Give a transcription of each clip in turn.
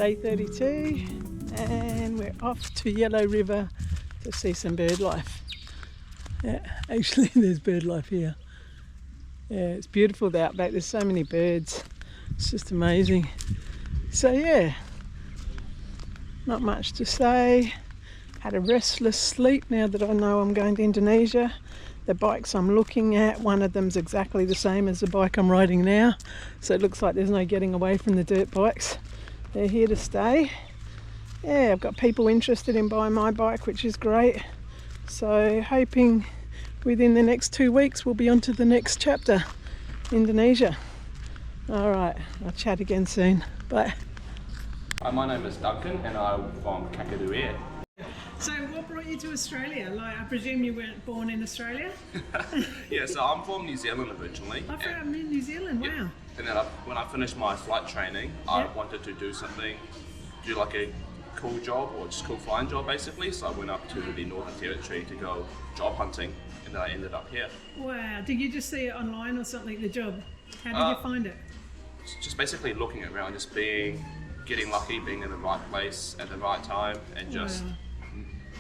day 32 and we're off to Yellow River to see some bird life. Yeah, actually there's bird life here. Yeah, it's beautiful, the outback, there's so many birds, it's just amazing. So yeah, not much to say. Had a restless sleep now that I know I'm going to Indonesia. The bikes I'm looking at, one of them's exactly the same as the bike I'm riding now, so it looks like there's no getting away from the dirt bikes. They're here to stay. Yeah, I've got people interested in buying my bike, which is great. So hoping within the next 2 weeks we'll be on to the next chapter, Indonesia. All right, I'll chat again soon. Bye. Hi, my name is Duncan and I'm from Kakadu here. So what brought you to Australia? Like, I presume you weren't born in Australia? Yeah, so I'm from New Zealand originally. I'm from New Zealand, wow. Yeah. And then when I finished my flight training, I wanted to do like a cool job or just cool flying job basically. So I went up to the Northern Territory to go job hunting and then I ended up here. Wow, did you just see it online or something, the job? How did you find it? Just basically looking around, just getting lucky, being in the right place at the right time and just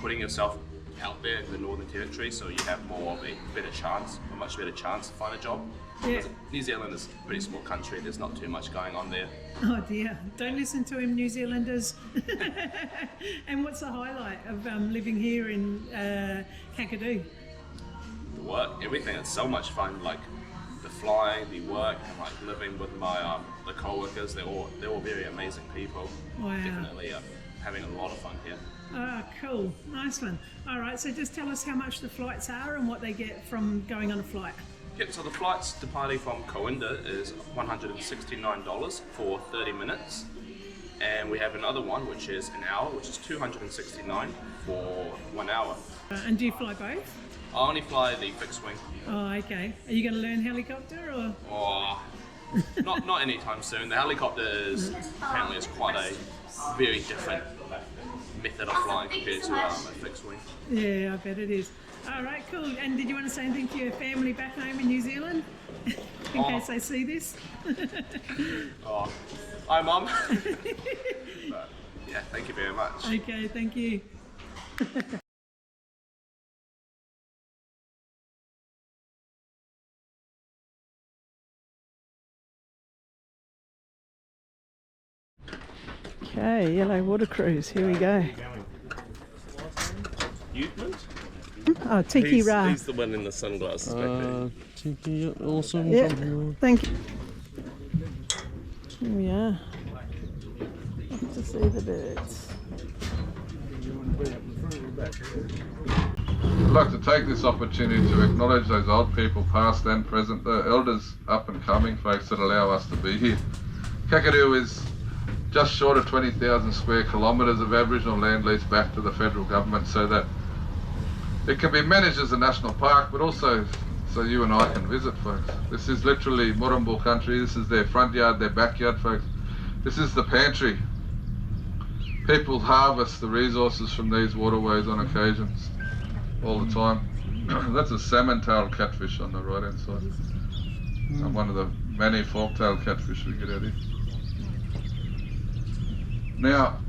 putting yourself out there in the Northern Territory so you have a much better chance to find a job. Yeah. New Zealand is a pretty small country, there's not too much going on there. Oh dear, don't listen to him, New Zealanders. And what's the highlight of living here in Kakadu? The work, everything, it's so much fun, like the flying, the work, and like living with my the co-workers, they're all very amazing people. Wow. Definitely having a lot of fun here. Oh, cool. Nice one. All right, so just tell us how much the flights are and what they get from going on a flight. Yep, so the flights departing from Coimbra is $169 for 30 minutes. And we have another one, which is an hour, which is $269 for 1 hour. And do you fly both? I only fly the fixed wing. Oh, okay. Are you going to learn helicopter or? Oh, not anytime soon. The helicopter is apparently quite a very different method of flying compared to a fixed wing. Yeah, I bet it is. All right, cool. And did you want to say anything to your family back home in New Zealand? In case they see this? Oh, hi Mum. But, yeah, thank you very much. Okay, thank you. Okay, yellow water cruise, here we go. Utman? Oh, Tiki Ra. He's the one in the sunglasses back there. Tiki, awesome. Yeah, thank you. Here we are. Off to see the birds. I'd like to take this opportunity to acknowledge those old people, past and present, the elders up and coming folks that allow us to be here. Kakadu is just short of 20,000 square kilometres of Aboriginal land leased back to the federal government so that it can be managed as a national park, but also so you and I can visit, folks. This is literally Murrumbul country. This is their front yard, their backyard, folks. This is the pantry. People harvest the resources from these waterways on occasions, all the time. That's a salmon-tailed catfish on the right-hand side. And one of the many fork-tailed catfish we get out here. Now,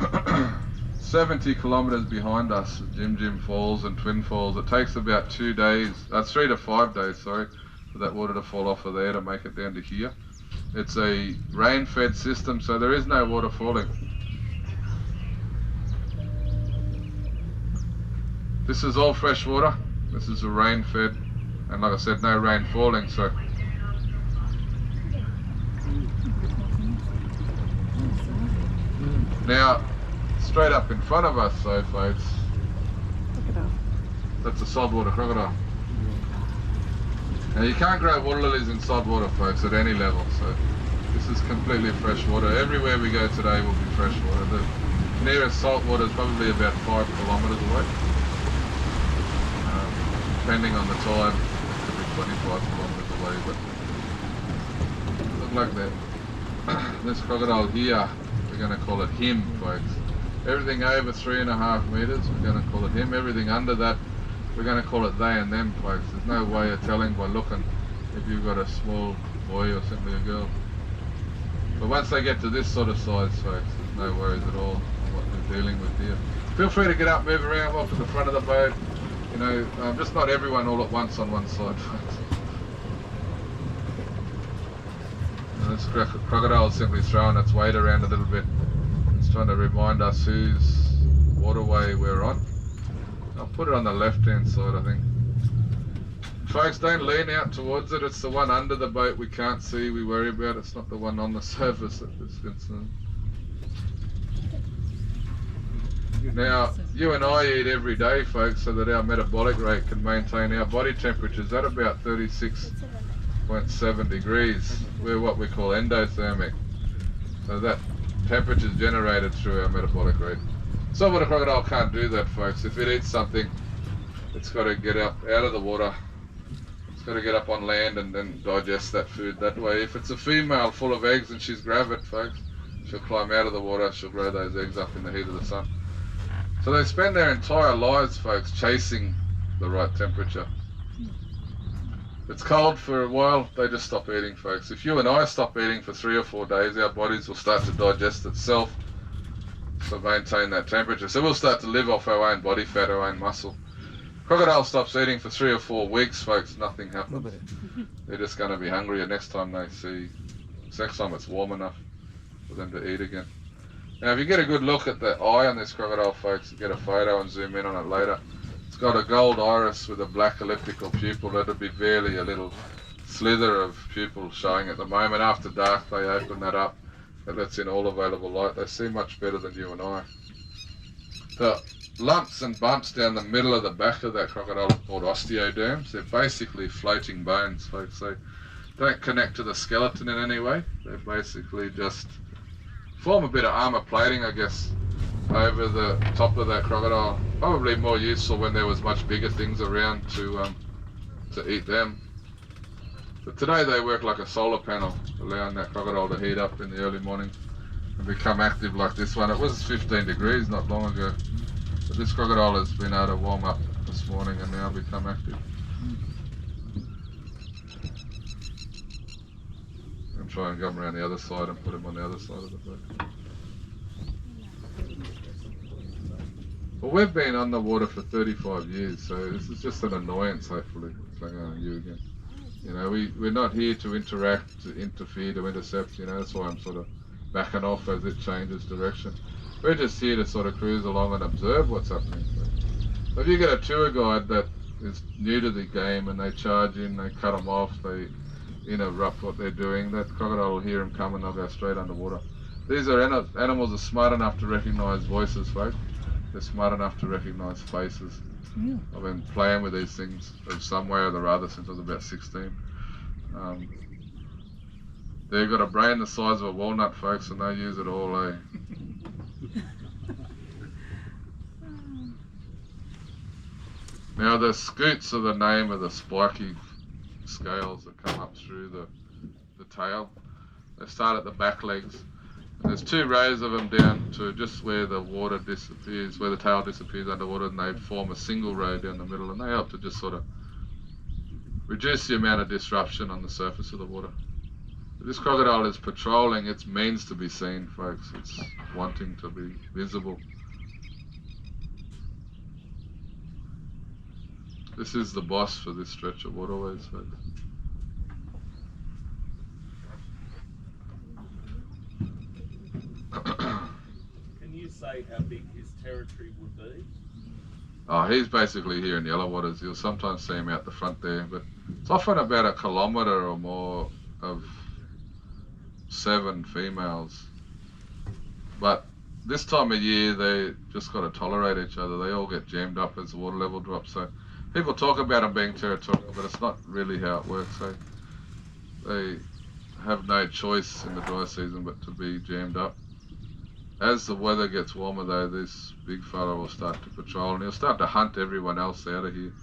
70 kilometres behind us is Jim Jim Falls and Twin Falls. It takes about 3 to 5 days, sorry, for that water to fall off of there to make it down to here. It's a rain-fed system, so there is no water falling. This is all fresh water. This is a rain-fed, and like I said, no rain falling, so. Now, straight up in front of us, so folks, that's a saltwater crocodile. Now you can't grow water lilies in saltwater, folks, at any level, so this is completely fresh water. Everywhere we go today will be fresh water. The nearest saltwater is probably about 5 kilometres away. Depending on the tide, it could be 25 kilometres away, but look like that. This crocodile here, we're going to call it him, folks. Everything over 3.5 metres, we're going to call it him. Everything under that, we're going to call it they and them, folks. There's no way of telling by looking if you've got a small boy or simply a girl. But once they get to this sort of size, folks, there's no worries at all on what they're dealing with here. Feel free to get up, move around, walk to the front of the boat. You know, just not everyone all at once on one side, folks. And this crocodile is simply throwing its weight around a little bit. It's trying to remind us whose waterway we're on. I'll put it on the left-hand side, I think. Folks, don't lean out towards it. It's the one under the boat we can't see, we worry about. It's not the one on the surface that is concerned. Now, you and I eat every day, folks, so that our metabolic rate can maintain our body temperatures at about 36.7 degrees. We're what we call endothermic. So that temperature is generated through our metabolic rate. Saltwater crocodile can't do that, folks. If it eats something, it's got to get up out of the water. It's got to get up on land and then digest that food that way. If it's a female full of eggs and she's gravid, folks, she'll climb out of the water, she'll grow those eggs up in the heat of the sun. So they spend their entire lives, folks, chasing the right temperature. If it's cold for a while, they just stop eating, folks. If you and I stop eating for 3 or 4 days, our bodies will start to digest itself to maintain that temperature. So we'll start to live off our own body fat, our own muscle. Crocodile stops eating for 3 or 4 weeks, folks, nothing happens. They're just going to be hungrier next time next time it's warm enough for them to eat again. Now, if you get a good look at the eye on this crocodile, folks, get a photo and zoom in on it later. It's got a gold iris with a black elliptical pupil. That'll be barely a little slither of pupil showing at the moment. After dark, they open that up. That lets in all available light. They see much better than you and I. The lumps and bumps down the middle of the back of that crocodile are called osteoderms. They're basically floating bones, folks. They don't connect to the skeleton in any way. They basically just form a bit of armor plating, I guess, over the top of that crocodile. Probably more useful when there was much bigger things around to eat them. But today they work like a solar panel, allowing that crocodile to heat up in the early morning and become active like this one. It was 15 degrees not long ago, but this crocodile has been able to warm up this morning and now become active. And try and come around the other side and put him on the other side of the boat. Well, we've been on the water for 35 years, so this is just an annoyance, hopefully. It's like, oh, you again. You know, we're not here to interact, to interfere, to intercept, you know, that's why I'm sort of backing off as it changes direction. We're just here to sort of cruise along and observe what's happening. So if you get a tour guide that is new to the game and they charge in, they cut them off, they interrupt what they're doing, that crocodile will hear them come and they'll go straight underwater. These are animals are smart enough to recognise voices, folks. They're smart enough to recognise faces. Yeah. I've been playing with these things from some way or the other since I was about 16. They've got a brain the size of a walnut, folks, and they use it all, eh? Now the scoots are the name of the spiky scales that come up through the tail. They start at the back legs. And there's 2 rows of them down to just where the water disappears, where the tail disappears underwater, and they form a single row down the middle, and they help to just sort of reduce the amount of disruption on the surface of the water. This crocodile is patrolling its means to be seen, folks. It's wanting to be visible. This is the boss for this stretch of waterways, folks. Can you say how big his territory would be? Oh, he's basically here in yellow waters. You'll sometimes see him out the front there, but it's often about 1 kilometre or more of 7 females. But this time of year, they just got to tolerate each other. They all get jammed up as the water level drops. So people talk about them being territorial, but it's not really how it works. They have no choice in the dry season but to be jammed up. As the weather gets warmer though, this big fella will start to patrol and he'll start to hunt everyone else out of here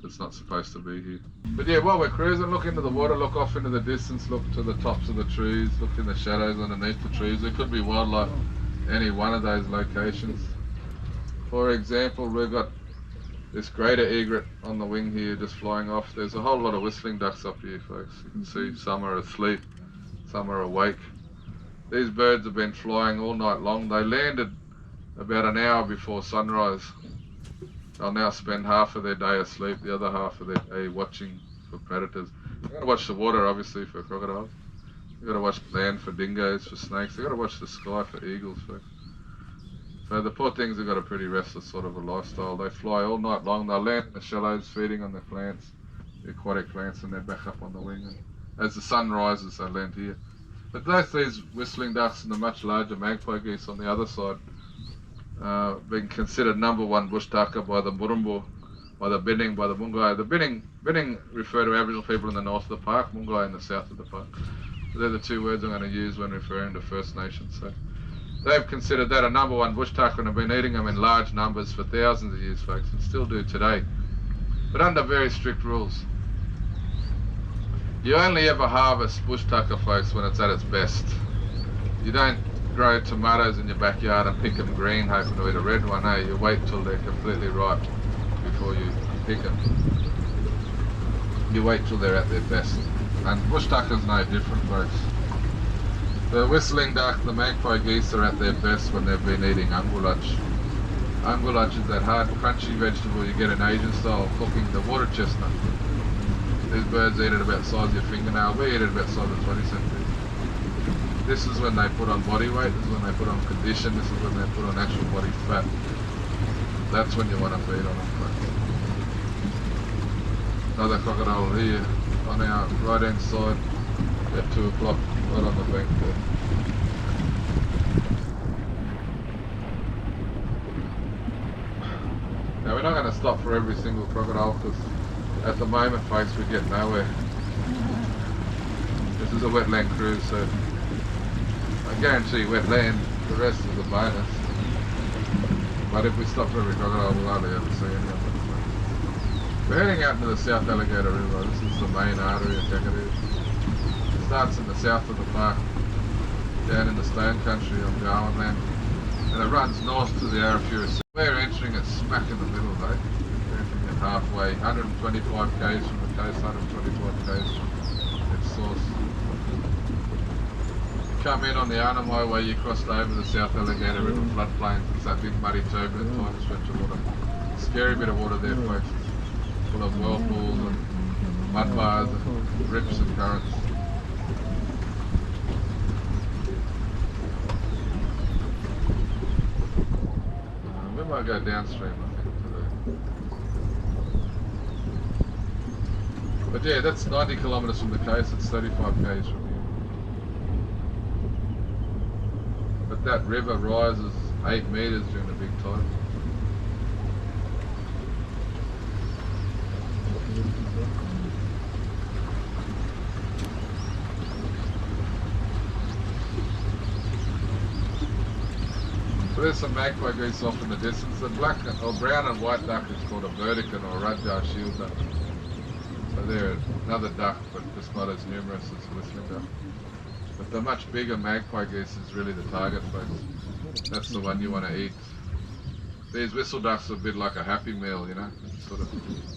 that's not supposed to be here. But yeah, while we're cruising, look into the water, look off into the distance, look to the tops of the trees, look in the shadows underneath the trees. There could be wildlife any one of those locations. For example, we've got this greater egret on the wing here just flying off. There's a whole lot of whistling ducks up here, folks. You can see some are asleep, some are awake. These birds have been flying all night long. They landed about an hour before sunrise. They'll now spend half of their day asleep, the other half of their day watching for predators. They've got to watch the water, obviously, for crocodiles. They've got to watch the land for dingoes, for snakes. They've got to watch the sky for eagles, folks. So the poor things have got a pretty restless sort of a lifestyle. They fly all night long. They'll land in the shallows, feeding on the plants, the aquatic plants, and they're back up on the wing. And as the sun rises, they land here. But both these whistling ducks and the much larger magpie geese on the other side, being considered #1 bush ducker by the Murumbu, by the Binning, by the Mungai. The Binning refer to Aboriginal people in the north of the park, Mungai in the south of the park. So they're the two words I'm going to use when referring to First Nations. So they've considered that a #1 bush tucker and have been eating them in large numbers for thousands of years, folks, and still do today, but under very strict rules. You only ever harvest bush tucker, folks, when it's at its best. You don't grow tomatoes in your backyard and pick them green hoping to eat a red one, eh? You wait till they're completely ripe before you pick them. You wait till they're at their best. And bush tucker's no different, folks. The whistling duck, the magpie geese are at their best when they've been eating angulach. Angulach is that hard, crunchy vegetable you get in Asian style cooking, the water chestnut. These birds eat it about the size of your fingernail. We eat it about the size of 20 centimeters. This is when they put on body weight, this is when they put on condition, this is when they put on actual body fat. That's when you want to feed on them, folks. Another crocodile here on our right hand side at 2 o'clock, right on the bank there. Now we're not going to stop for every single crocodile because at the moment, folks, we get nowhere. This is a wetland cruise, so I guarantee wetland, the rest is a bonus. But if we stop for every crocodile, we'll hardly ever see any of them. We're heading out into the South Alligator River. This is the main artery of Kakadu. It starts in the south of the park, down in the Stone Country on Darwin land, and it runs north to the Arafura Sea. We're entering it smack in the middle, though. Halfway, 125 k's from the coast, 125 k's from its source. You come in on the Arnhem Highway, you crossed over the South Alligator River floodplains. It's that big muddy turbulent tiny stretch of water. Scary bit of water there, folks. Full of whirlpools and mud bars and rips and currents. We might go downstream, I think, today. But yeah, that's 90 kilometres from the coast, it's 35 k's from here. But that river rises 8 metres during the big tide. So there's some magpie geese off in the distance. The black or brown and white duck is called a vertican or a Rudjar shield duck. So they're another duck, but just not as numerous as the whistling duck. But the much bigger magpie geese is really the target, folks. That's the one you want to eat. These whistle ducks are a bit like a Happy Meal, you know. You sort of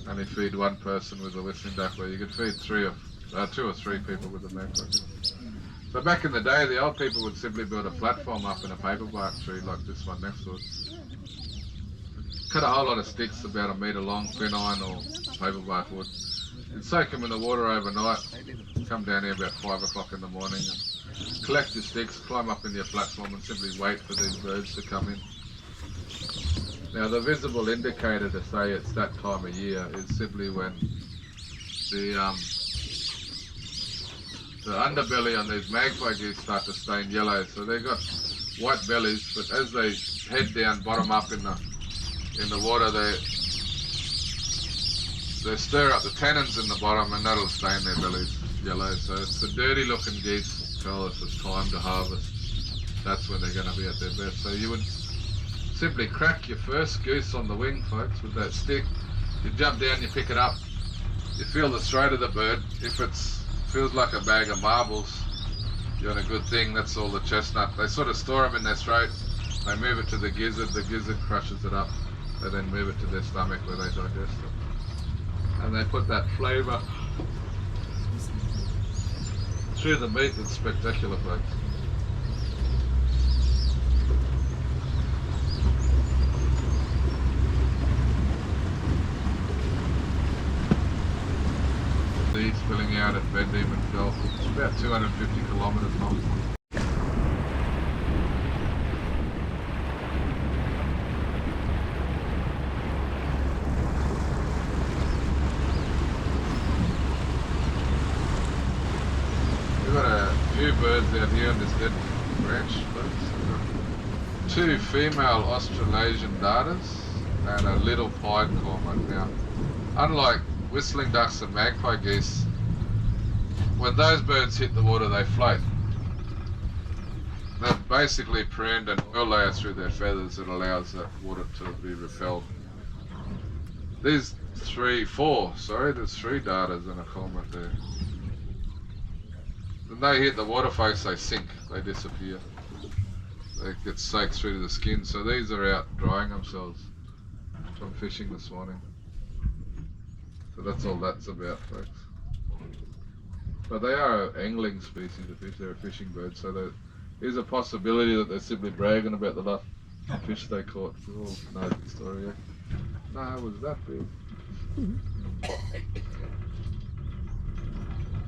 only feed one person with a whistling duck, where you could feed 2 or 3 people with a magpie geese. So back in the day, the old people would simply build a platform up in a paperbark tree like this one next to it. Cut a whole lot of sticks about 1 metre long, quinine or paperbark wood. You'd soak them in the water overnight, come down here about 5 o'clock in the morning and collect your sticks, climb up into your platform and simply wait for these birds to come in. Now the visible indicator to say it's that time of year is simply when the underbelly on these magpie geese start to stain yellow. So they've got white bellies, but as they head down bottom up in the water, they stir up the tannins in the bottom and that'll stain their bellies yellow. So it's the dirty looking geese tell us it's time to harvest. That's when they're going to be at their best. So you would simply crack your first goose on the wing, folks, with that stick. You jump down, you pick it up, you feel the throat of the bird. If it feels like a bag of marbles, you're on a good thing. That's all the chestnut. They sort of store them in their throat. They move it to the gizzard crushes it up. They then move it to their stomach where they digest it. And they put that flavour through the meat. It's spectacular, folks. sea spilling out at Van Diemen Gulf. It's about 250 kilometres long. We've got a few birds out here on this dead branch, folks. Two female Australasian darters and a little pied cormorant. Now, unlike whistling ducks and magpie geese, when those birds hit the water, they float. They've basically pruned an oil layer through their feathers that allows that water to be repelled. There's three darters and a cormorant there. When they hit the water, folks, they sink, they disappear. They get soaked through to the skin, so these are out drying themselves from fishing this morning. So that's all that's about, folks. But they are an angling species of fish, they're a fishing bird, so there is a possibility that they're simply bragging about the lot of fish they caught. We all know the story, yeah? No, it was that big.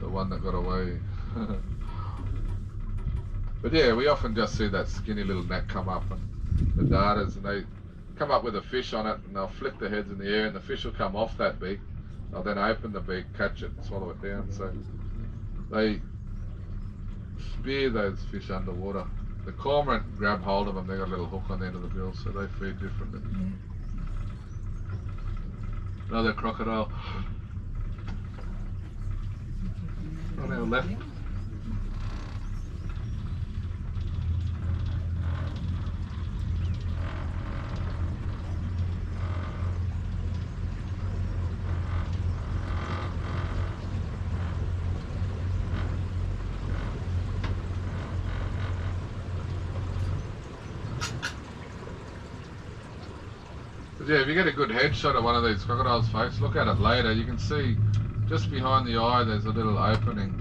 The one that got away. But yeah, we often just see that skinny little neck come up and the darters, and they come up with a fish on it and they'll flick their heads in the air and the fish will come off that beak. They'll then open the beak, catch it and swallow it down. So they spear those fish underwater. The cormorant grab hold of them, they got a little hook on the end of the bill, so they feed differently. Another crocodile on our left. Yeah, if you get a good headshot of one of these crocodiles, folks, look at it later, you can see just behind the eye there's a little opening,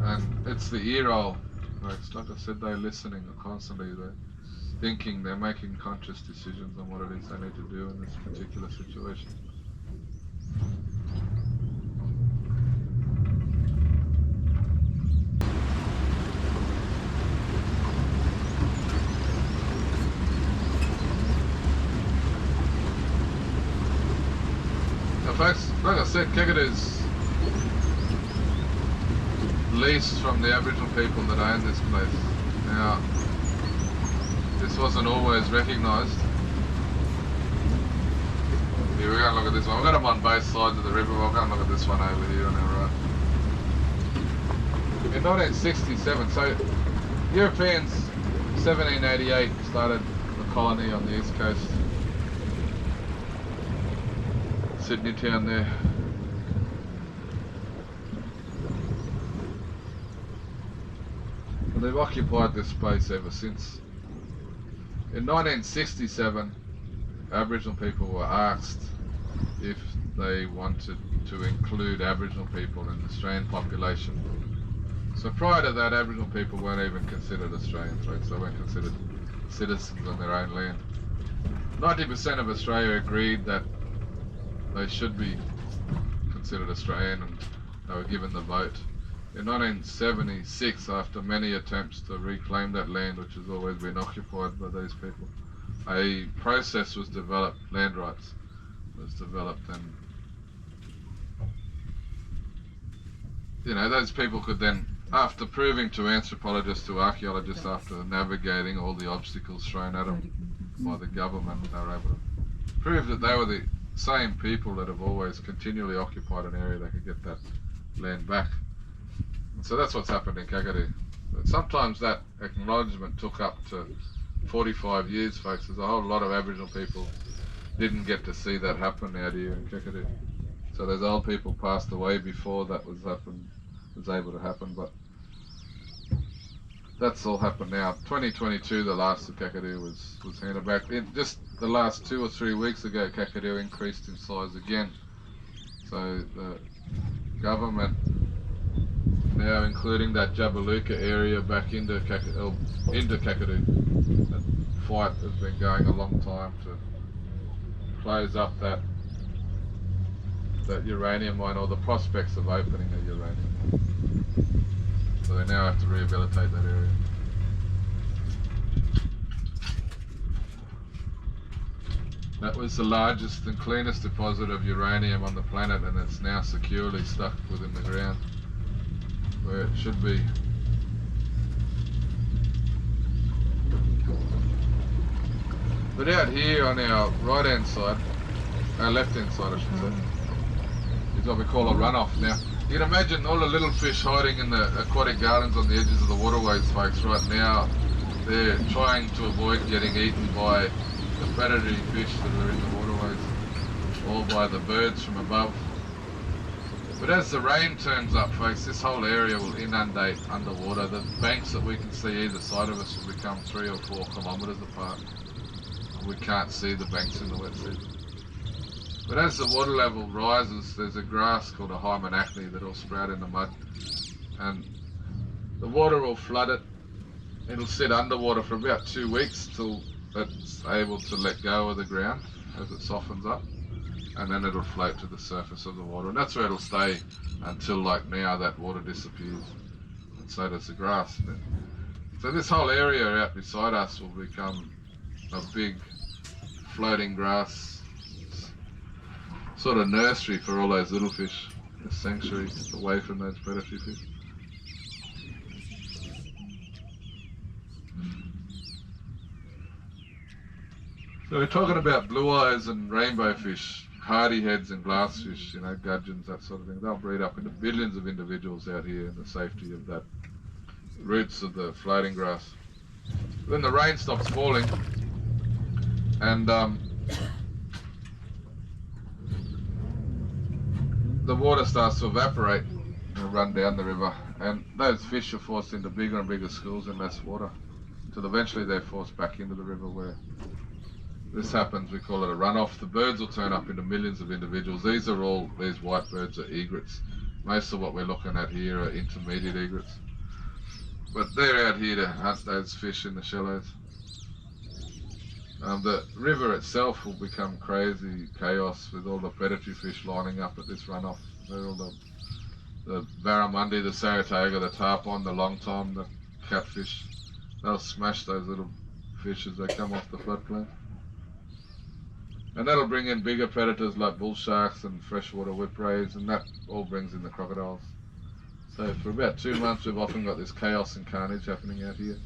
and it's the ear hole. Folks, like I said, they're listening constantly, they're thinking, they're making conscious decisions on what it is they need to do in this particular situation. Folks, like I said, Kakadu's leased from the Aboriginal people that own this place. Now, this wasn't always recognised. Here, we're going to look at this one. We've got them on both sides of the river. We're going to look at this one over here on our right. In 1967, so Europeans, 1788, started the colony on the east coast. Sydney town there. And they've occupied this space ever since. In 1967, Aboriginal people were asked if they wanted to include Aboriginal people in the Australian population. So prior to that, Aboriginal people weren't even considered Australians, right? So they weren't considered citizens on their own land. 90% of Australia agreed that they should be considered Australian, and they were given the vote. In 1976, after many attempts to reclaim that land, which has always been occupied by these people, a process was developed, land rights was developed, and you know, those people could then, after proving to anthropologists, to archaeologists, after navigating all the obstacles thrown at them by the government, they were able to prove that they were the same people that have always continually occupied an area. They could get that land back. And so that's what's happened in Kakadu. But sometimes that acknowledgement took up to 45 years, folks. There's a whole lot of Aboriginal people didn't get to see that happen out here in Kakadu. So those old people passed away before that was able to happen, but that's all happened now. 2022, the last of Kakadu was handed back. Just the last 2 or 3 weeks ago, Kakadu increased in size again. So the government now including that Jabaluka area back into Kakadu. That fight has been going a long time to close up that that uranium mine, or the prospects of opening a uranium mine. So they now have to rehabilitate that area. That was the largest and cleanest deposit of uranium on the planet, and it's now securely stuck within the ground where it should be. But out here on our right hand side, our left hand side I should say, is what we call a runoff. Now you can imagine all the little fish hiding in the aquatic gardens on the edges of the waterways, folks. Right now they're trying to avoid getting eaten by the predatory fish that are in the waterways, or by the birds from above. But as the rain turns up, folks, this whole area will inundate underwater. The banks that we can see either side of us will become 3 or 4 kilometres apart. We can't see the banks in the wet season. But as the water level rises, there's a grass called a hymenacne that will sprout in the mud, and the water will flood it. It'll sit underwater for about 2 weeks till it's able to let go of the ground as it softens up, and then it'll float to the surface of the water, and that's where it'll stay until, like now, that water disappears, and so does the grass. So this whole area out beside us will become a big floating grass sort of nursery for all those little fish, a sanctuary away from those predatory fish. So we're talking about blue eyes and rainbow fish, hardy heads and glassfish, you know, gudgeons, that sort of thing. They'll breed up into billions of individuals out here in the safety of that roots of the floating grass. When the rain stops falling and the water starts to evaporate and run down the river, and those fish are forced into bigger and bigger schools in less water, until eventually they're forced back into the river. Where this happens, we call it a runoff. The birds will turn up into millions of individuals. These white birds are egrets. Most of what we're looking at here are intermediate egrets. But they're out here to hunt those fish in the shallows. The river itself will become crazy chaos with all the predatory fish lining up at this runoff. They're all the barramundi, the Saratoga, the tarpon, the long tom, the catfish. They'll smash those little fish as they come off the floodplain. And that'll bring in bigger predators like bull sharks and freshwater whiprays, and that all brings in the crocodiles. So for about 2 months we've often got this chaos and carnage happening out here.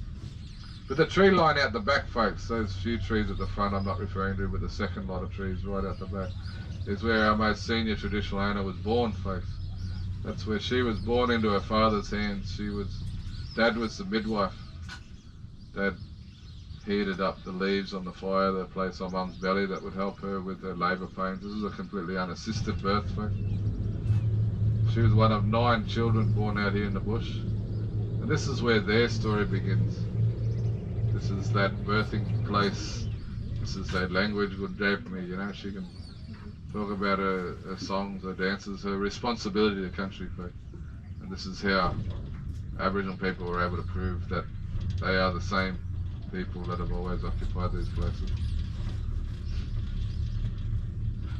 But the tree line out the back, folks, those few trees at the front I'm not referring to, but the second lot of trees right out the back, is where our most senior traditional owner was born, folks. That's where she was born into her father's hands. Dad was the midwife. Dad heated up the leaves on the fire that placed on Mum's belly that would help her with her labour pains. This is a completely unassisted birth, folks. She was one of 9 children born out here in the bush. And this is where their story begins. This is that birthing place. This is that language would drape me, you know. She can talk about her songs, her dances, her responsibility to country folk. And this is how Aboriginal people were able to prove that they are the same people that have always occupied these places.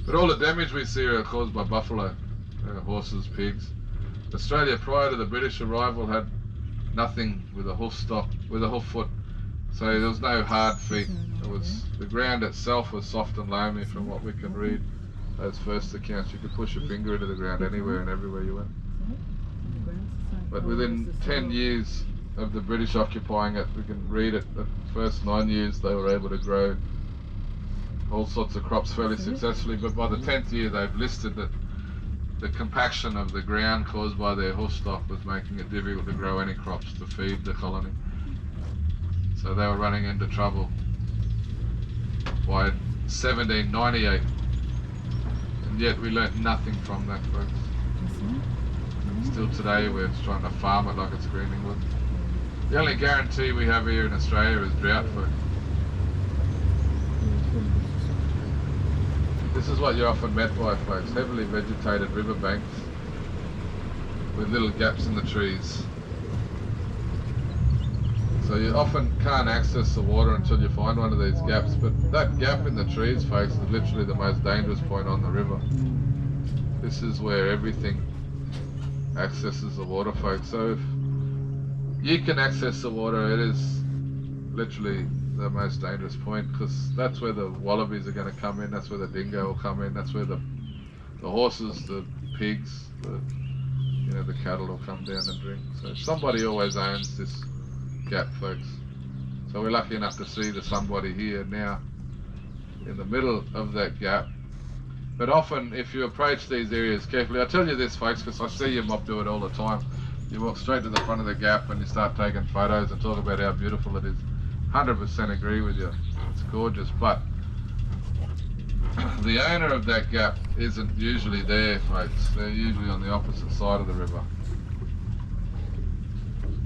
But all the damage we see are caused by buffalo, horses, pigs. Australia prior to the British arrival had nothing with a hoof foot. So there was no hard feet. The ground itself was soft and loamy from what we can read. Those first accounts, you could push your finger into the ground anywhere and everywhere you went. But within 10 years of the British occupying it, we can read it, the first 9 years they were able to grow all sorts of crops fairly successfully, but by the 10th year they've listed that the compaction of the ground caused by their hoof stock was making it difficult to grow any crops to feed the colony. So they were running into trouble by 1798, and yet we learnt nothing from that, folks. Still today we're trying to farm it like it's green England. The only guarantee we have here in Australia is drought, folks. This is what you're often met by, folks, heavily vegetated riverbanks with little gaps in the trees. So you often can't access the water until you find one of these gaps, but that gap in the trees, folks, is literally the most dangerous point on the river. This is where everything accesses the water, folks. So if you can access the water, it is literally the most dangerous point, because that's where the wallabies are going to come in, that's where the dingo will come in, that's where the horses, the pigs, the cattle will come down and drink. So somebody always owns this gap, folks. So we're lucky enough to see the somebody here now in the middle of that gap. But often if you approach these areas carefully, I tell you this, folks, because I see your mob do it all the time. You walk straight to the front of the gap and you start taking photos and talk about how beautiful it is. 100% agree with you. It's gorgeous, but the owner of that gap isn't usually there, folks. They're usually on the opposite side of the river.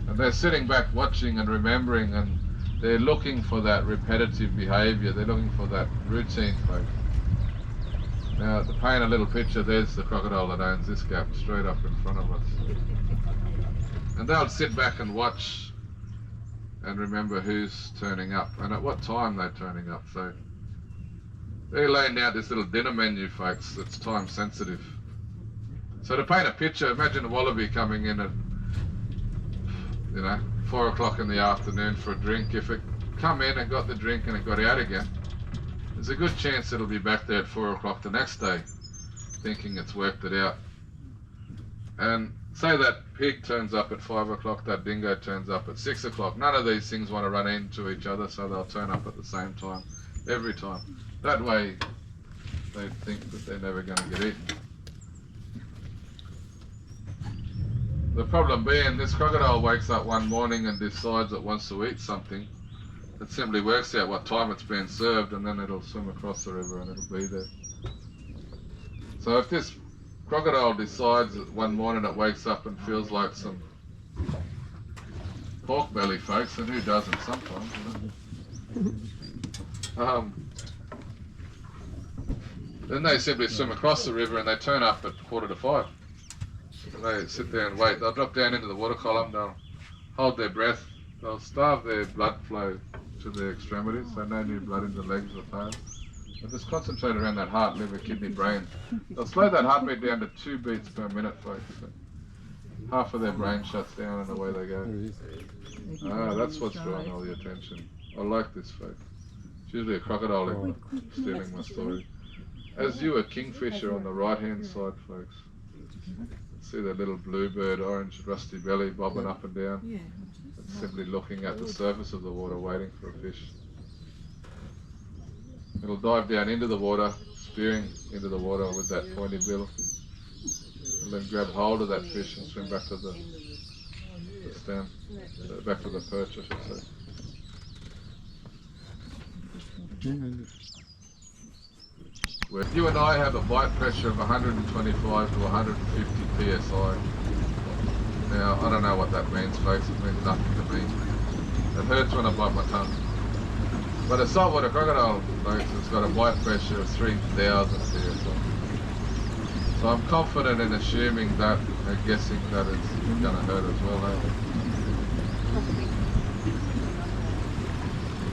And they're sitting back watching and remembering, and they're looking for that repetitive behaviour. They're looking for that routine, folks. Now, to paint a little picture, there's the crocodile that owns this gap straight up in front of us. And they'll sit back and watch and remember who's turning up and at what time they're turning up. So they're laying out this little dinner menu, folks, that's time sensitive. So to paint a picture, imagine a wallaby coming in at 4 o'clock in the afternoon for a drink. If it come in and got the drink and it got out again, there's a good chance it'll be back there at 4 o'clock the next day, thinking it's worked it out. And say that pig turns up at 5 o'clock, that dingo turns up at 6 o'clock. None of these things want to run into each other, so they'll turn up at the same time, every time. That way, they think that they're never going to get eaten. The problem being, this crocodile wakes up one morning and decides it wants to eat something. It simply works out what time it's been served, and then it'll swim across the river and it'll be there. So if this crocodile decides that one morning it wakes up and feels like some pork belly, folks, and who doesn't sometimes, then they simply swim across the river and they turn up at 4:45. And they sit there and wait. They'll drop down into the water column, they'll hold their breath, they'll starve their blood flow to their extremities, so no new blood in the legs or tail. And just concentrate around that heart, liver, kidney, brain. They'll slow that heartbeat down to 2 beats per minute, folks. So half of their brain shuts down and away they go. That's what's drawing all the attention. I like this, folks. It's usually a crocodile stealing my story. As you a kingfisher on the right hand side, folks. See that little bluebird, orange, rusty belly bobbing up and down. It's simply looking at the surface of the water, waiting for a fish. It'll dive down into the water, spearing into the water with that pointy bill, and then grab hold of that fish and swim back to the stem, back to the perch, I should say. You and I have a bite pressure of 125 to 150 psi. Now, I don't know what that means, folks. It means nothing to me. It hurts when I bite my tongue. But a saltwater crocodile, folks, has got a bite pressure of 3,000 psi. So I'm confident in assuming that and guessing that it's going to hurt as well.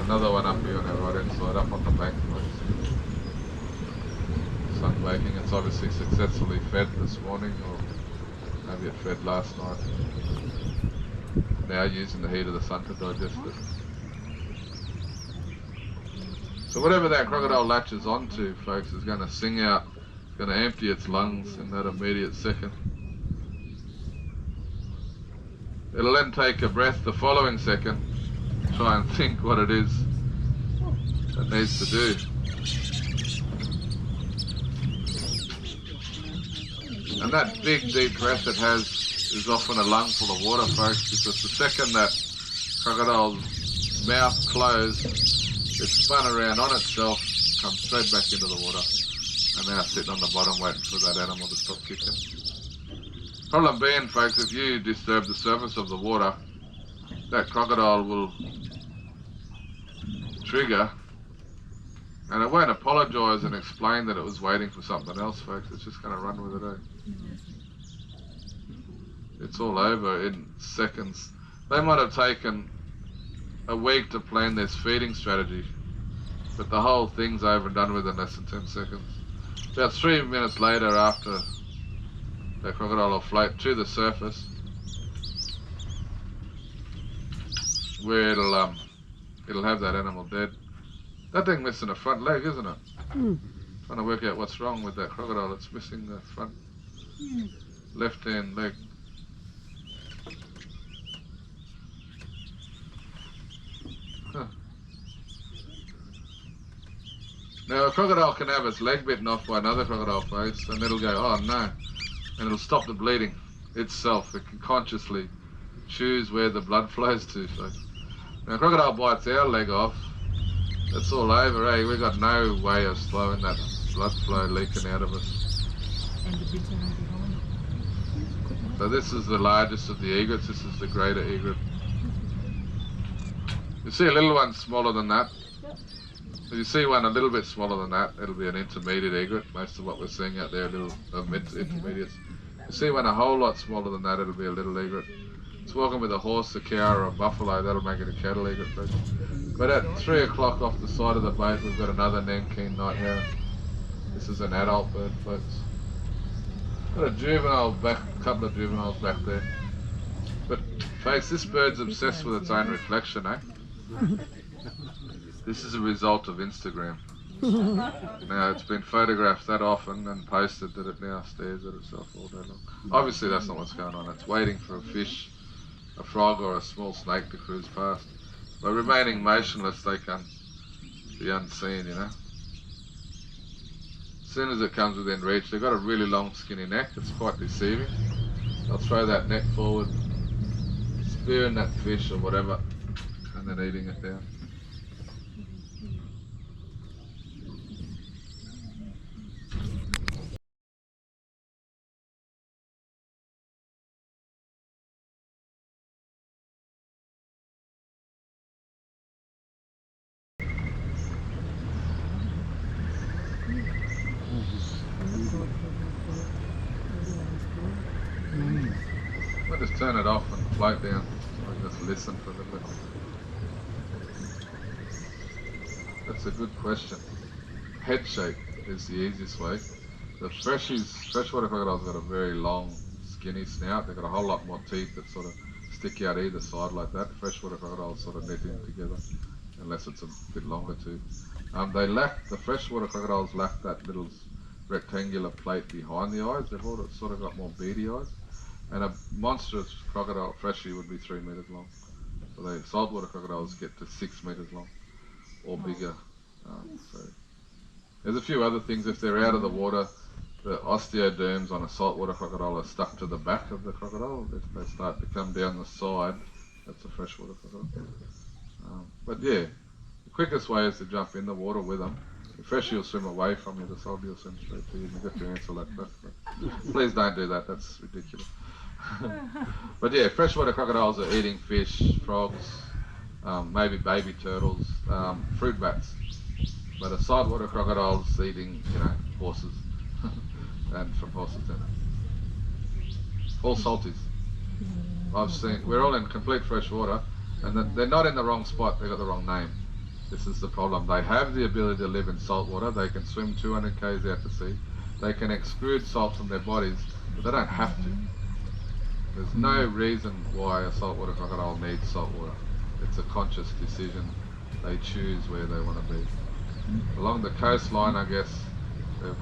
Another one up here on our right hand side, up on the bank, folks. Sunbaking. It's obviously successfully fed this morning, or maybe it fed last night. Now using the heat of the sun to digest it. So whatever that crocodile latches onto, folks, is going to sing out, it's going to empty its lungs in that immediate second. It'll then take a breath the following second, try and think what it is it needs to do. And that big deep breath it has is often a lung full of water, folks, because the second that crocodile's mouth closed, it spun around on itself, comes straight back into the water, and now sitting on the bottom waiting for that animal to stop kicking. Problem being, folks, if you disturb the surface of the water, that crocodile will trigger, and it won't apologise and explain that it was waiting for something else, folks. It's just going to run with it, It's all over in seconds. They might have taken a week to plan this feeding strategy, but the whole thing's over and done with in less than 10 seconds. About 3 minutes later, after The crocodile will float to the surface where it'll have that animal dead. That thing missing a front leg, isn't it? Mm. Trying to work out what's wrong with that crocodile. It's missing the front left-hand leg. Huh. Now a crocodile can have its leg bitten off by another crocodile face, and it'll go, oh no, and it'll stop the bleeding itself. It can consciously choose where the blood flows to. So now a crocodile bites our leg off, it's all over, eh? We've got no way of slowing that blood flow leaking out of us. So this is the largest of the egrets. This is the greater egret. You see a little one smaller than that. If you see one a little bit smaller than that, it'll be an intermediate egret. Most of what we're seeing out there are little intermediates. You see one a whole lot smaller than that, it'll be a little egret. It's walking with a horse, a cow, or a buffalo, that'll make it a cattle egret. But at 3 o'clock off the side of the boat, we've got another Nankeen night hare. This is an adult bird, folks. Got a juvenile back, a couple of juveniles back there. But folks, this bird's obsessed with its own reflection, eh? This is a result of Instagram. Now, it's been photographed that often and posted that it now stares at itself all day long. Obviously, that's not what's going on. It's waiting for a fish, a frog, or a small snake to cruise past. By remaining motionless, they can be unseen, you know. As soon as it comes within reach, they've got a really long, skinny neck. It's quite deceiving. They'll throw that neck forward, spearing that fish or whatever, and then eating it down. I'll just turn it off and float down. I'll just listen for a little bit. That's a good question. Head shape is the easiest way. The freshwater crocodiles got a very long, skinny snout. They've got a whole lot more teeth that sort of stick out either side like that. Freshwater crocodiles sort of knit in together, unless it's a bit longer too. The freshwater crocodiles lack that little rectangular plate behind the eyes. They've all sort of got more beady eyes. And a monstrous crocodile, freshie, would be 3 meters long. So the saltwater crocodiles get to 6 meters long or bigger. So there's a few other things. If they're out of the water, the osteoderms on a saltwater crocodile are stuck to the back of the crocodile. If they start to come down the side, that's a freshwater crocodile. But yeah, the quickest way is to jump in the water with them. The freshie will swim away from you, the salty will swim straight to you. You've got to answer that question. Please don't do that, that's ridiculous. But yeah, freshwater crocodiles are eating fish, frogs, maybe baby turtles, fruit bats. But a saltwater crocodile's eating, horses, and from horses then. All salties. We're all in complete fresh water, and they're not in the wrong spot, they've got the wrong name. This is the problem. They have the ability to live in salt water. They can swim 200 k's out to sea. They can excrete salt from their bodies, but they don't have to. There's no reason why a saltwater crocodile needs salt water. It's a conscious decision. They choose where they want to be. Along the coastline, I guess, they're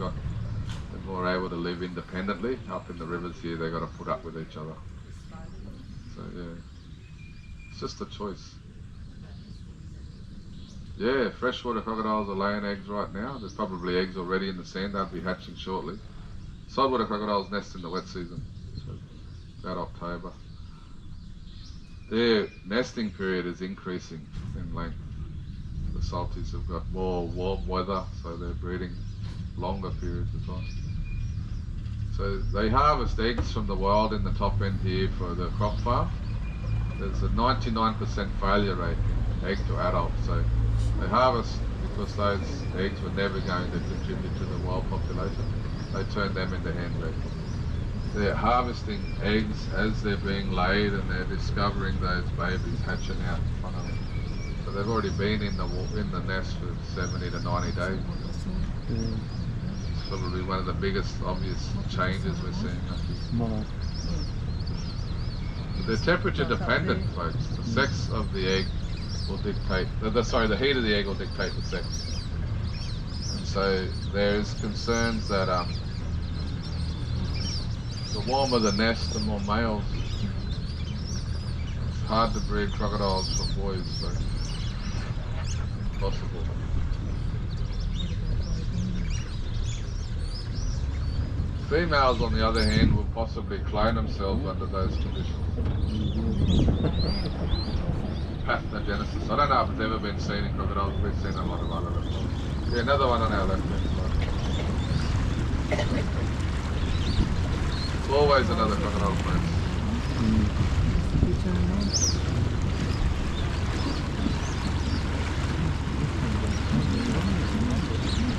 more able to live independently. Up in the rivers here, they've got to put up with each other. So yeah, it's just a choice. Yeah, freshwater crocodiles are laying eggs right now. There's probably eggs already in the sand. They'll be hatching shortly. Saltwater crocodiles nest in the wet season, so about October. Their nesting period is increasing in length. The salties have got more warm weather, so they're breeding longer periods of time. So they harvest eggs from the wild in the top end here for the crop farm. There's a 99% failure rate in egg to adult. So they harvest because those eggs were never going to contribute to the wild population. They turn them into hen eggs. They're harvesting eggs as they're being laid, and they're discovering those babies hatching out in front of them. So they've already been in the nest for 70 to 90 days. probably one of the biggest obvious changes we're seeing up here. They're temperature dependent, folks. The sex of the egg will dictate, the heat of the egg will dictate the sex. And so there's concerns that the warmer the nest, the more males. It's hard to breed crocodiles for boys, so it's possible. Females, on the other hand, will possibly clone themselves under those conditions. Parthenogenesis. I don't know if it's ever been seen in crocodiles. We've seen a lot of other ones. Yeah, another one on our left hand side. Always another crocodile, friends.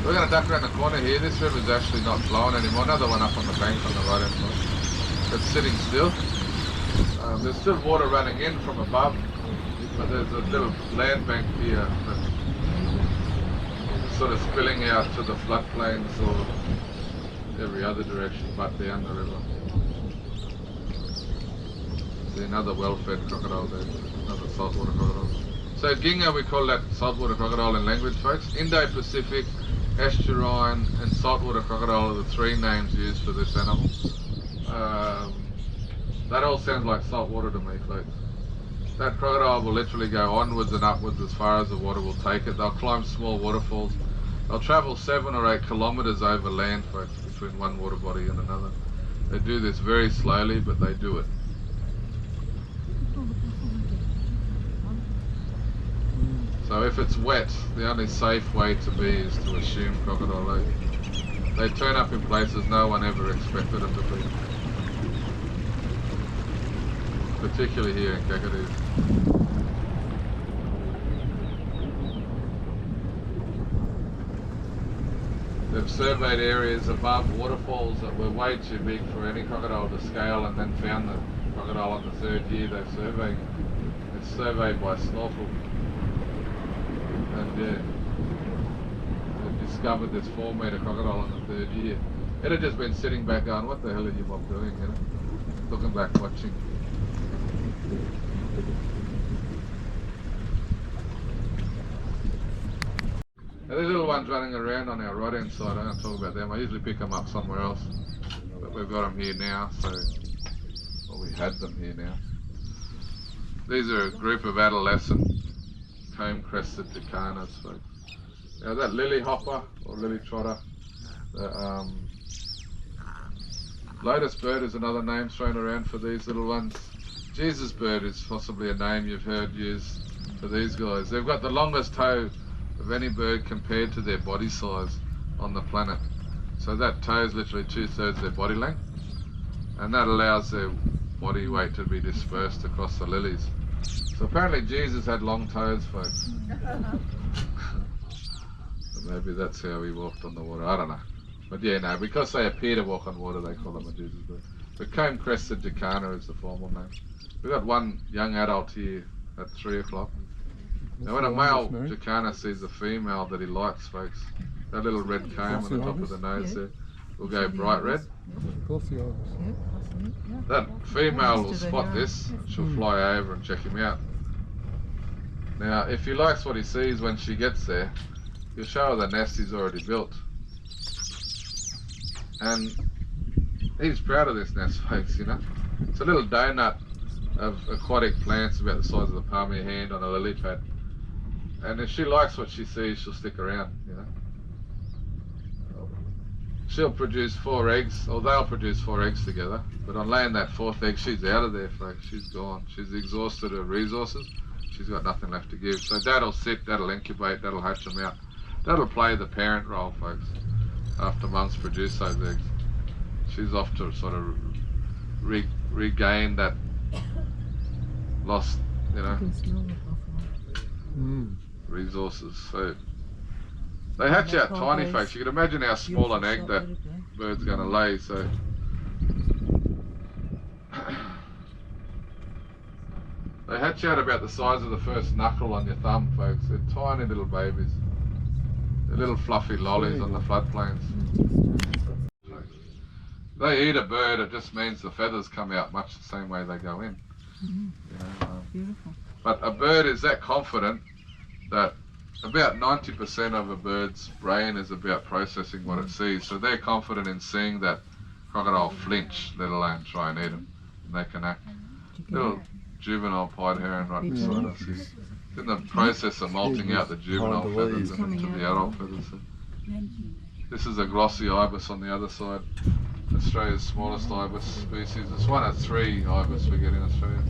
We're going to duck around the corner here. This river's actually not flowing anymore. Another one up on the bank on the right hand side. It's sitting still. There's still water running in from above, but there's a little land bank here that's sort of spilling out to the floodplains or every other direction but down the river. See another well-fed crocodile there, another saltwater crocodile. So ginga, we call that saltwater crocodile in language, folks. Indo-Pacific, estuarine and saltwater crocodile are the three names used for this animal. That all sounds like saltwater to me, folks. That crocodile will literally go onwards and upwards as far as the water will take it. They'll climb small waterfalls. They'll travel 7 or 8 kilometres over land, folks, between one water body and another. They do this very slowly, but they do it. So if it's wet, the only safe way to be is to assume crocodile lake. They turn up in places no one ever expected them to be. Particularly here in Kakadu. They've surveyed areas above waterfalls that were way too big for any crocodile to scale, and then found the crocodile on the 3rd year they've surveyed. It's surveyed by snorkel. And they've discovered this 4-metre crocodile on the 3rd year. It had just been sitting back going, what the hell are you mob doing, you know? Looking back, watching. Now, these little ones running around on our right hand side, I don't talk about them. I usually pick them up somewhere else. But we've got them here now, well, we had them here now. These are a group of adolescent comb-crested jacanas, folks. Now that lily hopper or lily trotter, the lotus bird is another name thrown around for these little ones. Jesus bird is possibly a name you've heard used for these guys. They've got the longest toe of any bird compared to their body size on the planet. So that toe is literally 2/3 their body length, and that allows their body weight to be dispersed across the lilies. So apparently Jesus had long toes, folks. Maybe that's how he walked on the water, I don't know. But yeah, no, because they appear to walk on water, they call them a Jesus bird. But comb-crested jacana is the formal name. We've got one young adult here at 3 o'clock. Now when a male jacana sees a female that he likes, folks, that little red comb on the top of the nose there will go bright red. That female will spot this, she'll fly over and check him out. Now, if he likes what he sees when she gets there, he'll show her the nest he's already built. And he's proud of this nest, folks, you know. It's a little donut of aquatic plants about the size of the palm of your hand on a lily pad. And if she likes what she sees, she'll stick around, you know. She'll produce 4 eggs, or they'll produce 4 eggs together. But on laying that 4th egg, she's out of there, folks. She's gone. She's exhausted her resources. She's got nothing left to give. So dad'll sit, that'll incubate, that'll hatch them out. That'll play the parent role, folks, after months produce those eggs. She's off to sort of regain that lost, you know, resources. So they hatch out tiny, folks. You can imagine how small an egg that bird's going to lay. So they hatch out about the size of the first knuckle on your thumb, folks. They're tiny little babies. They're little fluffy lollies on the floodplains. They eat a bird, it just means the feathers come out much the same way they go in. You know, Beautiful. but a bird is that confident that about 90% of a bird's brain is about processing what it sees. So they're confident in seeing that crocodile flinch, let alone try and eat them. And they can act. Little juvenile pied heron right beside us. He's in the process of molting out the juvenile feathers and into the adult feathers. This is a glossy ibis on the other side. Australia's smallest ibis species. It's one of 3 ibis we get in Australia.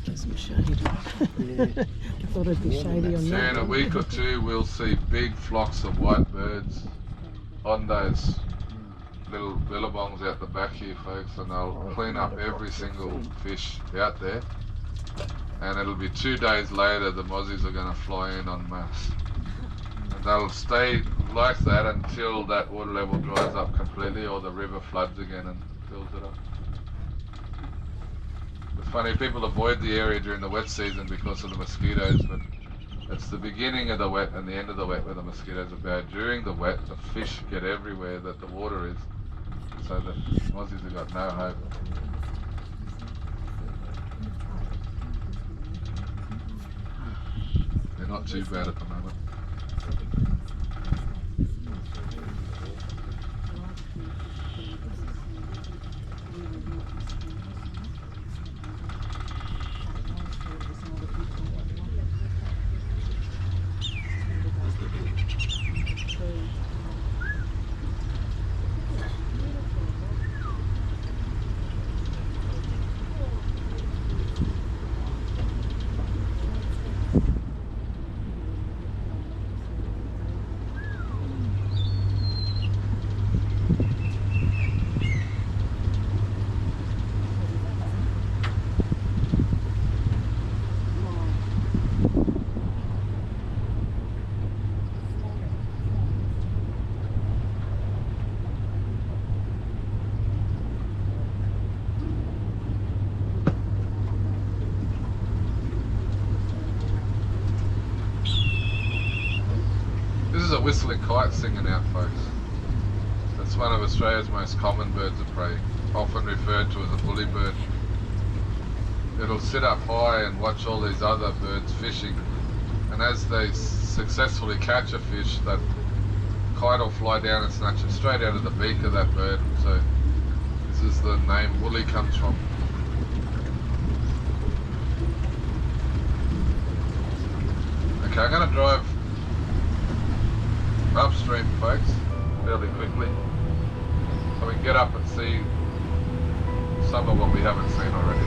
Just some shade. I thought it'd be shady on So that. in a week or 2 we'll see big flocks of white birds on those little billabongs out the back here, folks, and they'll clean up every single fish out there, and it'll be 2 days later the mozzies are going to fly in en masse, and they'll stay like that until that water level dries up completely or the river floods again and fills it up. It's funny, people avoid the area during the wet season because of the mosquitoes, but it's the beginning of the wet and the end of the wet where the mosquitoes are bad. During the wet, the fish get everywhere that the water is, so the mozzies have got no hope. They're not too bad at the moment. This is a whistling kite singing out, folks. It's one of Australia's most common birds of prey, often referred to as a bully bird. It'll sit up high and watch all these other birds fishing, and as they successfully catch a fish, that kite will fly down and snatch it straight out of the beak of that bird. So this is the name woolly comes from. Okay, I'm going to drive upstream, folks, fairly quickly, so we can get up and see some of what we haven't seen already.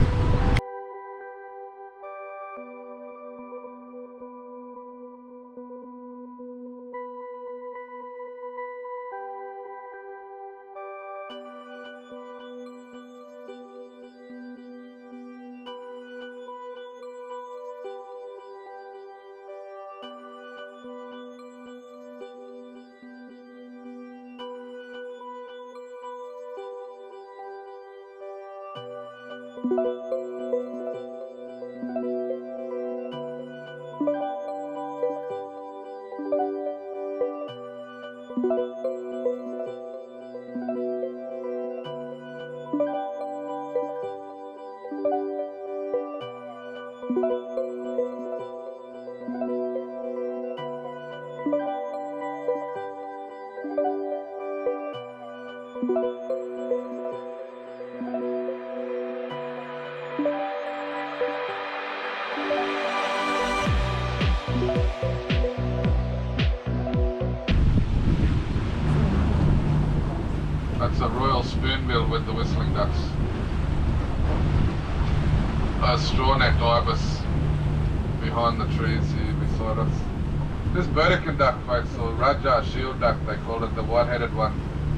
That's a royal spoonbill with the whistling ducks. A straw-necked ibis behind the trees here beside us. This Burdekin duck, folks, or Raja shield duck, they call it, the white-headed one.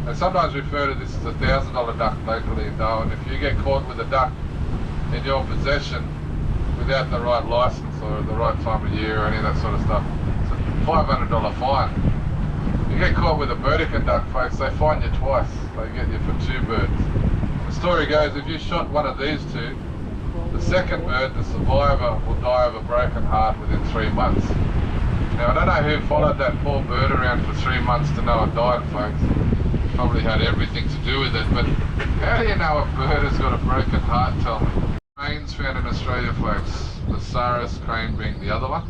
They sometimes refer to this as a $1,000 duck locally in Darwin. If you get caught with a duck in your possession without the right license or the right time of year or any of that sort of stuff, it's a $500 fine. You you get caught with a Burdekin duck, folks, they fine you twice. They get you for 2 birds. The story goes, if you shot one of these 2, the second bird, the survivor, will die of a broken heart within 3 months. Now, I don't know who followed that poor bird around for 3 months to know it died, folks. Probably had everything to do with it, but how do you know a bird has got a broken heart, tell me? Cranes found in Australia, folks. The Saris crane being the other one.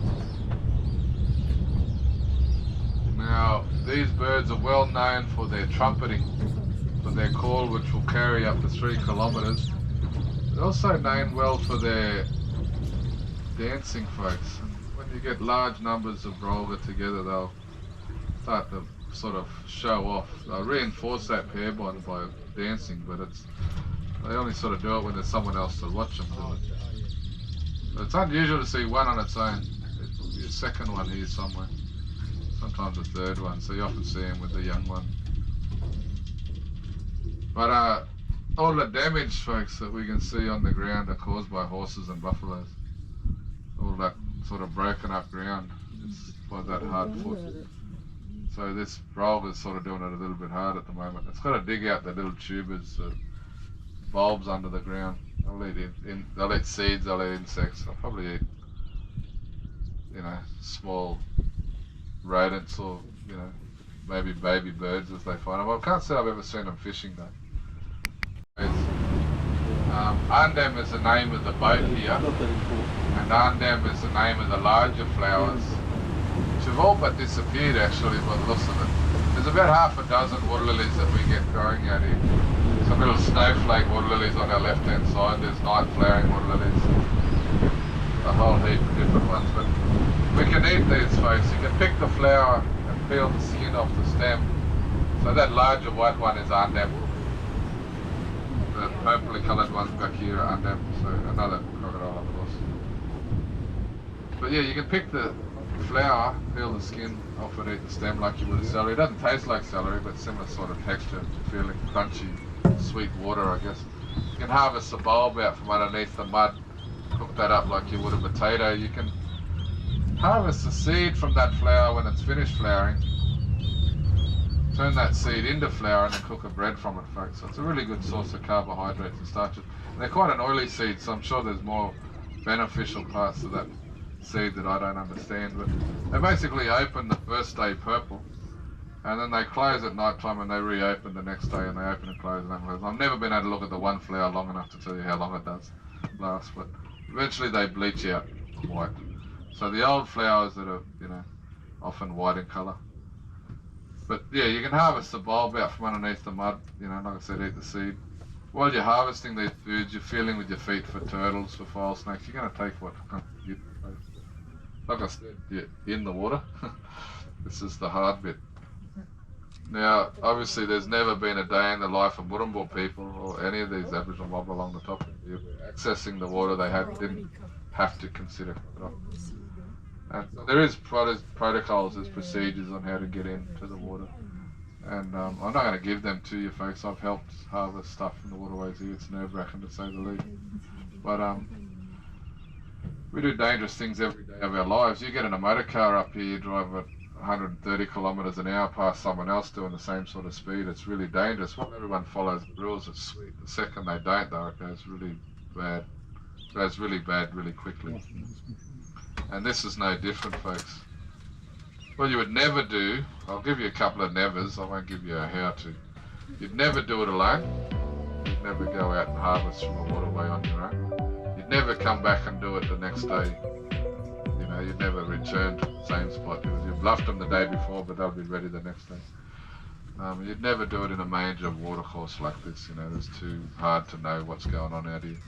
Now, these birds are well known for their trumpeting, for their call, which will carry up to 3 kilometres. They're also known well for their dancing, folks. And when you get large numbers of brolga together, they'll start to sort of show off. They'll reinforce that pair bond by dancing, but they only sort of do it when there's someone else to watch them do it. But it's unusual to see one on its own. It'll be a second one here somewhere. Sometimes a third one, so you often see them with the young one. But all the damage, folks, that we can see on the ground are caused by horses and buffaloes. All that sort of broken up ground is by that hard foot. So this brolga is sort of doing it a little bit hard at the moment. It's got to dig out the little tubers, bulbs under the ground. They'll eat seeds, they'll eat insects, they'll probably eat, small rodents or, maybe baby birds as they find them. I can't say I've ever seen them fishing though. Arndam is the name of the boat here, and Arndam is the name of the larger flowers, which have all but disappeared actually by the looks of it. There's about half a dozen water lilies that we get growing out here. Some little snowflake water lilies on our left hand side, there's night flowering water lilies, a whole heap of different ones, but we can eat these, folks. You can pick the flower and peel the skin off the stem. So that larger white one is Arndam. The purpley coloured ones back here are Arndam, so another crocodile of course. But yeah, you can pick the flower, peel the skin off and eat the stem like you would a celery. It doesn't taste like celery, but similar sort of texture, feeling crunchy, sweet water, I guess. You can harvest the bulb out from underneath the mud, cook that up like you would a potato. You can harvest the seed from that flower when it's finished flowering, turn that seed into flour and then cook a bread from it, folks. So it's a really good source of carbohydrates and starches. And they're quite an oily seed, so I'm sure there's more beneficial parts to that seed that I don't understand. But they basically open the first day purple, and then they close at night time and they reopen the next day, and they open and close and open and close. I've never been able to look at the one flower long enough to tell you how long it does last, but eventually they bleach out white. So the old flowers that are, often white in colour. But yeah, you can harvest the bulb out from underneath the mud, like I said, eat the seed. While you're harvesting these foods, you're feeling with your feet for turtles, for file snakes. You're going to take what you, like I said, you're in the water. This is the hard bit. Now, obviously, there's never been a day in the life of Murrumbul people or any of these Aboriginal mob along the top. You're accessing the water they didn't have to consider. And there is protocols, there's procedures on how to get into the water. And I'm not going to give them to you folks. I've helped harvest stuff from the waterways here. It's nerve-wracking to say the least. But we do dangerous things every day of our lives. You get in a motor car up here, you drive at 130 kilometres an hour past someone else doing the same sort of speed. It's really dangerous. Well, everyone follows the rules, it's sweet. The second they don't though, it goes really bad. It goes really bad really quickly. And this is no different, folks. What you would never do, I'll give you a couple of nevers, I won't give you a how to. You'd never do it alone. You'd never go out and harvest from a waterway on your own. You'd never come back and do it the next day. You'd never return to the same spot. You've bluffed them the day before, but they'll be ready the next day. You'd never do it in a major watercourse like this. It's too hard to know what's going on out here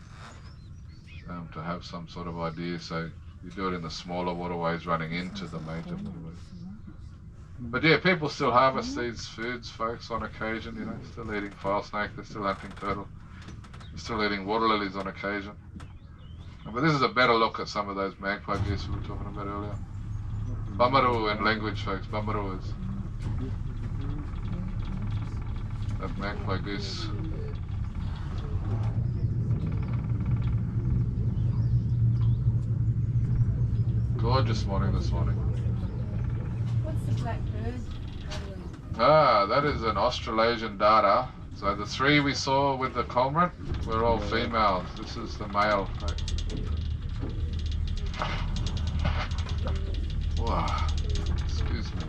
to have some sort of idea. So you do it in the smaller waterways running into the major waterways. But yeah, people still harvest these foods, folks, on occasion, still eating file snake, they're still hunting turtle, they're still eating water lilies on occasion. But this is a better look at some of those magpie geese we were talking about earlier. Bamaru in language, folks, Bamaru is that magpie goose. Gorgeous morning this morning. What's the black bird? Ah, that is an Australasian darter. So the three we saw with the cormorant were all females. This is the male. Wow. Excuse me.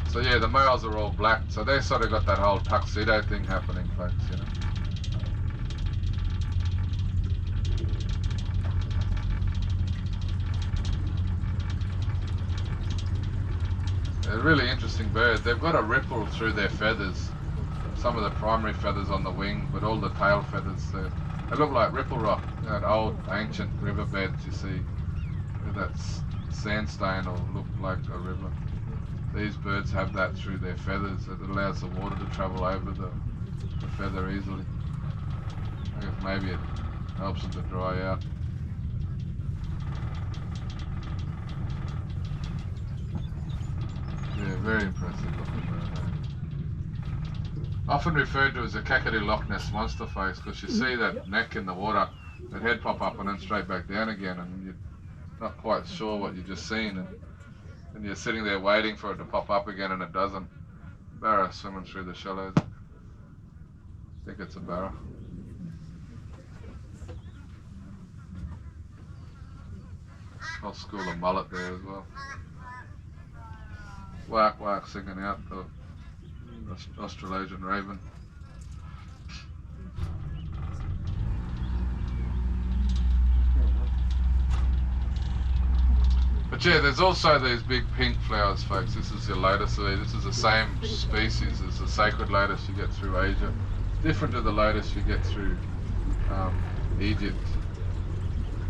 So yeah, the males are all black. So they sort of got that whole tuxedo thing happening, folks, you know. They're a really interesting bird. They've got a ripple through their feathers. Some of the primary feathers on the wing, but all the tail feathers, they look like ripple rock, that old ancient riverbeds you see. That sandstone will look like a river. These birds have that through their feathers. It allows the water to travel over the feather easily. I guess maybe it helps them to dry out. Yeah, very impressive looking bird. Often referred to as a Kakadu Loch Ness monster face, because you see that neck in the water, that head pop up and then straight back down again, and you're not quite sure what you've just seen, and you're sitting there waiting for it to pop up again and it doesn't. Barra swimming through the shallows. I think it's a barra. Whole school of mullet there as well. Whack whack singing out the Australasian raven. But yeah, there's also these big pink flowers, folks. This is your lotus lily. This is the same species as the sacred lotus you get through Asia. Different to the lotus you get through Egypt.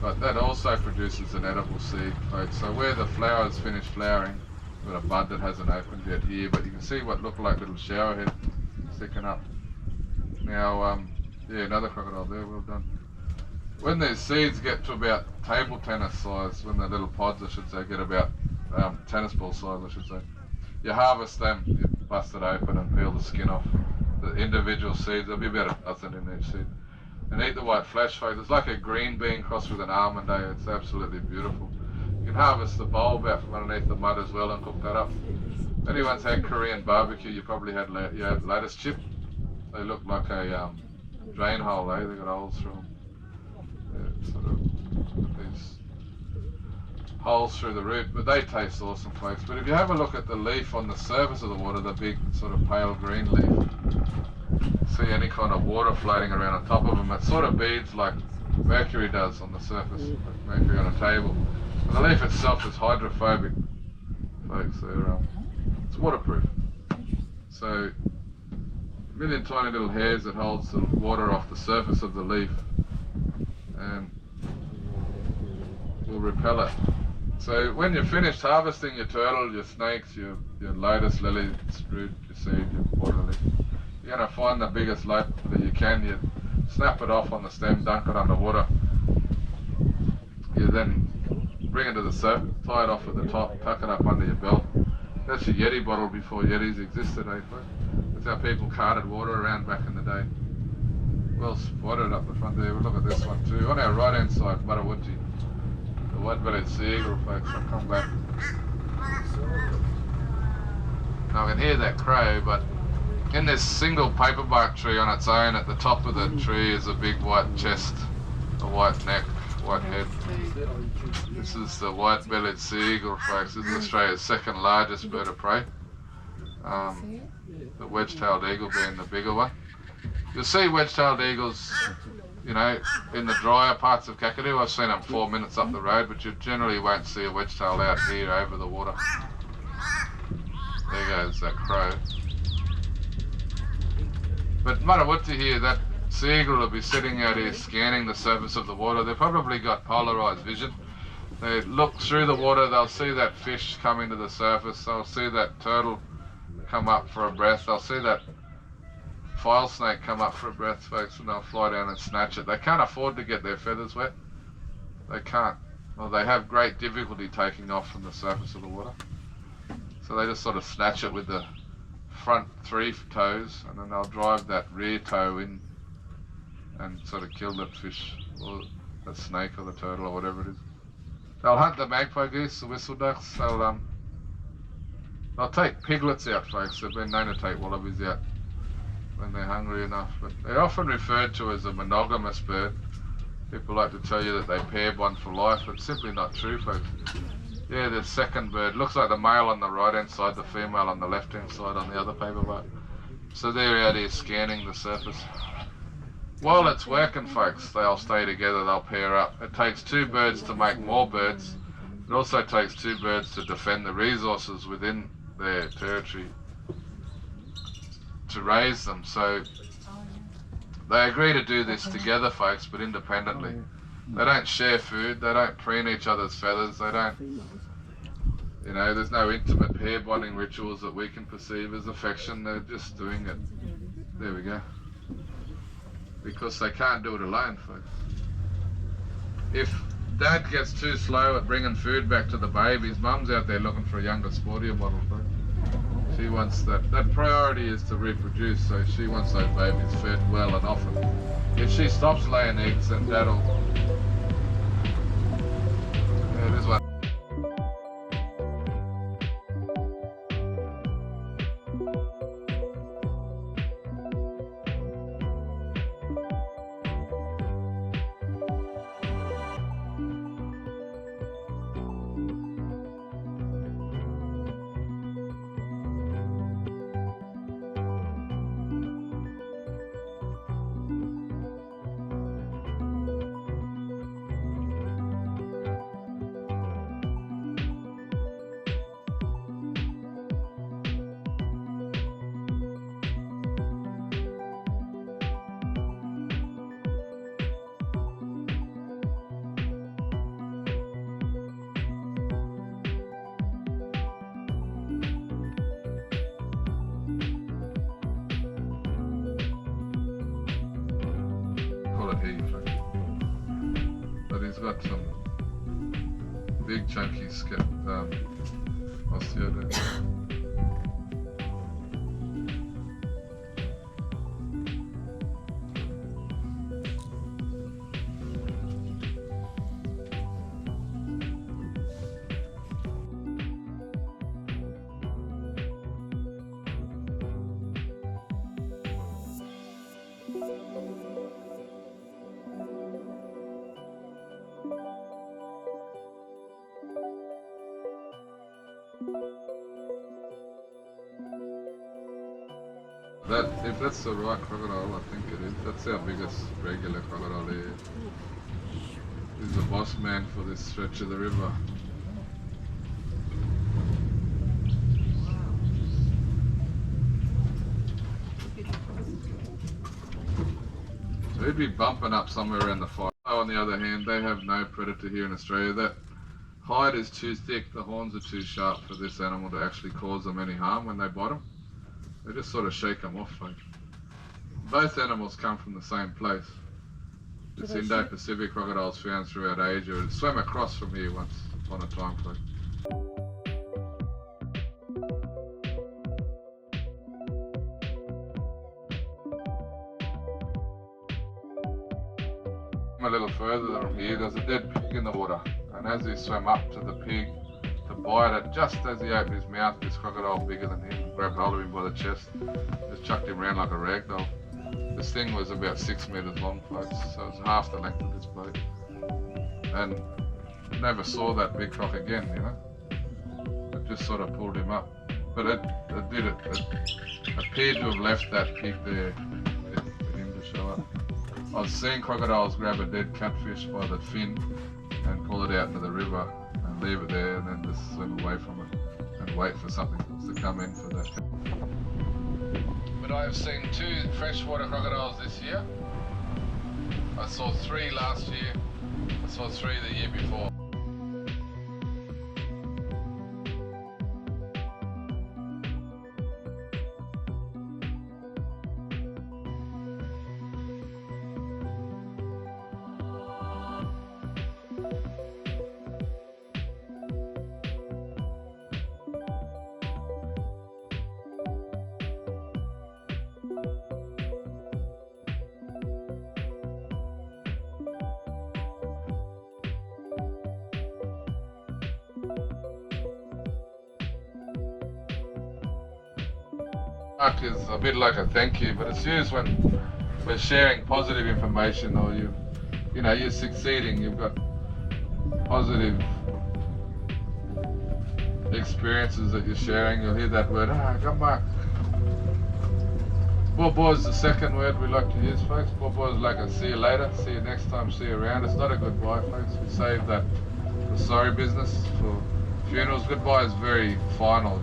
But that also produces an edible seed, folks. So where the flowers finish flowering, got a bud that hasn't opened yet here, but you can see what look like little shower heads sticking up. Now, yeah, another crocodile there, well done. When these seeds get to about table tennis size, when the little pods, I should say, get about tennis ball size, I should say, you harvest them, you bust it open and peel the skin off the individual seeds. There'll be about a dozen in each seed. And eat the white flesh, folks. It's like a green bean crossed with an almond, eh? It's absolutely beautiful. You can harvest the bulb out from underneath the mud as well and cook that up. If anyone's had Korean barbecue, you probably had lettuce chip. They look like a drain hole, eh? They got holes through them. Yeah, sort of these holes through the root, but they taste awesome, folks. But if you have a look at the leaf on the surface of the water, the big sort of pale green leaf, see any kind of water floating around on top of them, it sort of beads like mercury does on the surface, like mercury on a table. And the leaf itself is hydrophobic, folks. It's waterproof. So, a million tiny little hairs that holds the water off the surface of the leaf and will repel it. So when you're finished harvesting your turtle, your snakes, your lotus lily, root, your seed, your water lily, you're going to find the biggest loaf that you can. You snap it off on the stem, dunk it underwater. You then bring it to the surface, tie it off at the top, tuck it up under your belt. That's your Yeti bottle before Yetis existed, eh? That's how people carted water around back in the day. Well spotted up the front there. We'll look at this one too. On our right hand side, Marawuti, the white-bellied sea eagle, folks. I'll come back. Now I can hear that crow, but in this single paperbark tree on its own, at the top of the tree is a big white chest, a white neck, white head. This is the white-bellied sea eagle, folks. This is Australia's second largest bird of prey. The wedge-tailed eagle being the bigger one. You'll see wedge-tailed eagles, you know, in the drier parts of Kakadu. I've seen them 4 minutes up the road, but you generally won't see a wedge-tail out here over the water. There goes that crow. But Marawuti here, that sea eagle will be sitting out here scanning the surface of the water. They've probably got polarized vision. They look through the water, they'll see that fish coming to the surface, they'll see that turtle come up for a breath, they'll see that file snake come up for a breath, folks, and they'll fly down and snatch it. They can't afford to get their feathers wet. They can't. Well, they have great difficulty taking off from the surface of the water. So they just sort of snatch it with the front 3 toes, and then they'll drive that rear toe in and sort of kill that fish or that snake or the turtle or whatever it is. They'll hunt the magpie geese, the whistle ducks. They'll They'll take piglets out, folks. They've been known to take wallabies out when they're hungry enough. But they're often referred to as a monogamous bird. People like to tell you that they pair bond for life. It's simply not true, folks. Yeah, the second bird looks like the male on the right hand side, the female on the left hand side on the other paperback. So they're out here scanning the surface. While it's working, folks, they'll stay together, they'll pair up. It takes two birds to make more birds. It also takes two birds to defend the resources within their territory to raise them. So they agree to do this together, folks, but independently. They don't share food, they don't preen each other's feathers, they don't, you know, there's no intimate pair bonding rituals that we can perceive as affection. They're just doing it. There we go. Because they can't do it alone, folks. If Dad gets too slow at bringing food back to the babies, Mum's out there looking for a younger, sportier model, folks. She wants that priority is to reproduce, so she wants those babies fed well and often. If she stops laying eggs, then Dad'll... Yeah, there's one. Here, folks. But he's got some big chunky osteo there. If that's the right crocodile, I think it is. That's our biggest regular crocodile here. He's the boss man for this stretch of the river. So he'd be bumping up somewhere around the fire. On the other hand, they have no predator here in Australia. That hide is too thick, the horns are too sharp for this animal to actually cause them any harm when they bite them. They just sort of shake them off, folks. Both animals come from the same place. It's Indo-Pacific crocodiles found throughout Asia. It swam across from here once upon a time, folks. A little further from here, there's a dead pig in the water. And as he swam up to the pig to bite it, just as he opened his mouth, this crocodile bigger than him grabbed hold of him by the chest, just chucked him around like a rag doll. This thing was about 6 meters long, folks, so it was half the length of this boat. And I never saw that big croc again, you know. It just sort of pulled him up. But it appeared to have left that pig there for him to show up. I've seen crocodiles grab a dead catfish by the fin and pull it out into the river and leave it there and then just swim away from it and wait for something else to come in for that. But I have seen 2 freshwater crocodiles this year. I saw 3 last year. I saw 3 the year before. Mark is a bit like a thank you, but it's used when we're sharing positive information or you're succeeding, you've got positive experiences that you're sharing, you'll hear that word, come back. Bobo is the second word we like to use, folks. Bobo is like a see you later, see you next time, see you around. It's not a goodbye, folks. We save that for sorry business, for funerals. Goodbye is very final,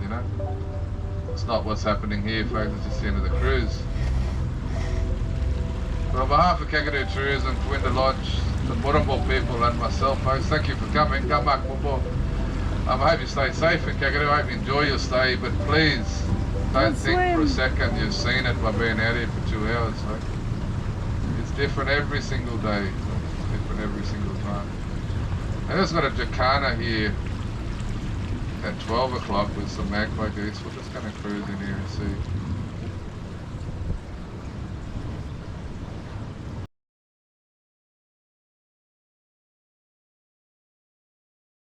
It's not what's happening here, folks. It's just the end of the cruise. But on behalf of Kakadu Tourism, Kawinda Lodge, the Murrumbul people and myself, folks, thank you for coming. Come back, Bobo. I hope you stay safe in Kakadu. I hope you enjoy your stay, but please don't think for a second you've seen it by being out here for 2 hours. Folks. It's different every single day. It's different every single time. I just got a jacana here at 12 o'clock with some magpie geese. We're just going to cruise in here and see.